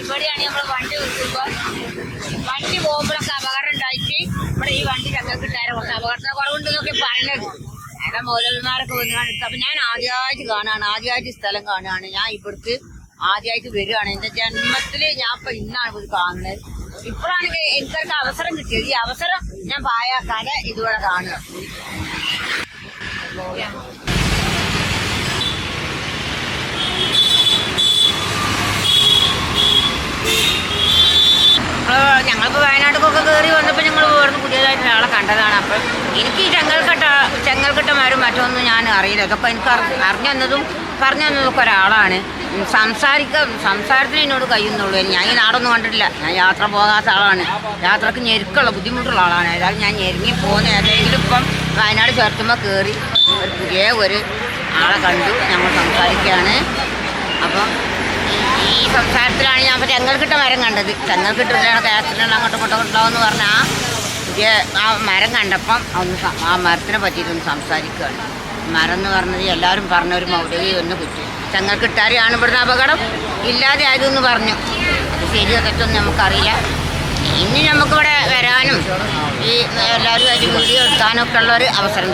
ഇവിടെയാണ് നമ്മൾ വണ്ടി വെക്കുമ്പോ വണ്ടി പോകുമ്പോഴൊക്കെ അപകടം ഉണ്ടായിട്ട് ഇവിടെ ഈ വണ്ടി ഞങ്ങൾക്ക് നേരെ കുറച്ച് അപകടത്തിന് കുറവുണ്ടെന്നൊക്കെ പറഞ്ഞത്. നേരെ മൗലവിമാരൊക്കെ വന്ന് കണ്ടിട്ട് അപ്പൊ ഞാൻ ആദ്യമായിട്ട് കാണുകയാണ്, ആദ്യമായിട്ട് സ്ഥലം കാണുകയാണ്. ഞാൻ ഇവിടുത്തെ ആദ്യമായിട്ട് വരികയാണ്. എന്റെ ജന്മത്തില് ഞാൻ ഇപ്പൊ ഇന്നാണ് ഇത് കാണുന്നത്. ഇപ്പോഴാണ് എനിക്കൊക്കെ അവസരം കിട്ടിയത്. ഈ അവസരം ഞാൻ പായാക്കാതെ ഇതുപോലെ കാണുക. ഞങ്ങളിപ്പോൾ വയനാട്ടിലൊക്കെ കയറി വന്നപ്പോൾ ഞങ്ങൾ വേറെ പുതിയതായിട്ട് ഒരാളെ കണ്ടതാണ്. അപ്പം എനിക്ക് ഈ ചെങ്ങൽക്കെട്ടമാരും മറ്റൊന്നും ഞാൻ അറിയില്ല. ഇതൊക്കെ എനിക്ക് അറിഞ്ഞു തന്നതും പറഞ്ഞു തന്നതൊക്കെ ഒരാളാണ്. സംസാരത്തിന് എന്നോട് കഴിയുന്നുള്ളൂ. ഞാൻ ഈ നാടൊന്നും കണ്ടിട്ടില്ല. ഞാൻ യാത്ര പോകാത്ത ആളാണ്. യാത്രക്ക് ഞെരുക്കുള്ള ബുദ്ധിമുട്ടുള്ള ആളാണ്. ഏതായാലും ഞാൻ ഞെരുങ്ങി പോകുന്ന ഏതെങ്കിലും ഇപ്പം വയനാട് ചേർത്തുമ്പോൾ കയറി പുതിയ ആളെ കണ്ടു. ഞങ്ങൾ സംസാരിക്കുകയാണ്. അപ്പം ഈ സംസാരത്തിലാണ് ഞാൻ ഇപ്പോൾ ചെങ്ങൽക്കിട്ട മരം കണ്ടത്. ചെങ്ങൽക്കിട്ടിലാണ് ആക്സിഡൻ്റ് അങ്ങോട്ടും ഇങ്ങോട്ടും ഉണ്ടാവുമെന്ന് പറഞ്ഞാൽ ആ മരം കണ്ടപ്പം ആ മരത്തിനെ പറ്റിയിട്ടൊന്ന് സംസാരിക്കുകയാണ്. മരം എന്ന് പറഞ്ഞത് എല്ലാവരും പറഞ്ഞ ഒരു മൗലവി ഒന്ന് കുറ്റി ചെങ്ങൽക്കിട്ടാരെയാണ് ഇവിടുന്ന് അപകടം ഇല്ലാതെ ആയതെന്ന് പറഞ്ഞു. അത് ശരിയോ തെറ്റൊന്നും നമുക്കറിയില്ല. ഇനി നമുക്കിവിടെ വരാനും ഈ എല്ലാവരും വീഡിയോ എടുക്കാനൊക്കെ ഉള്ളൊരു അവസരം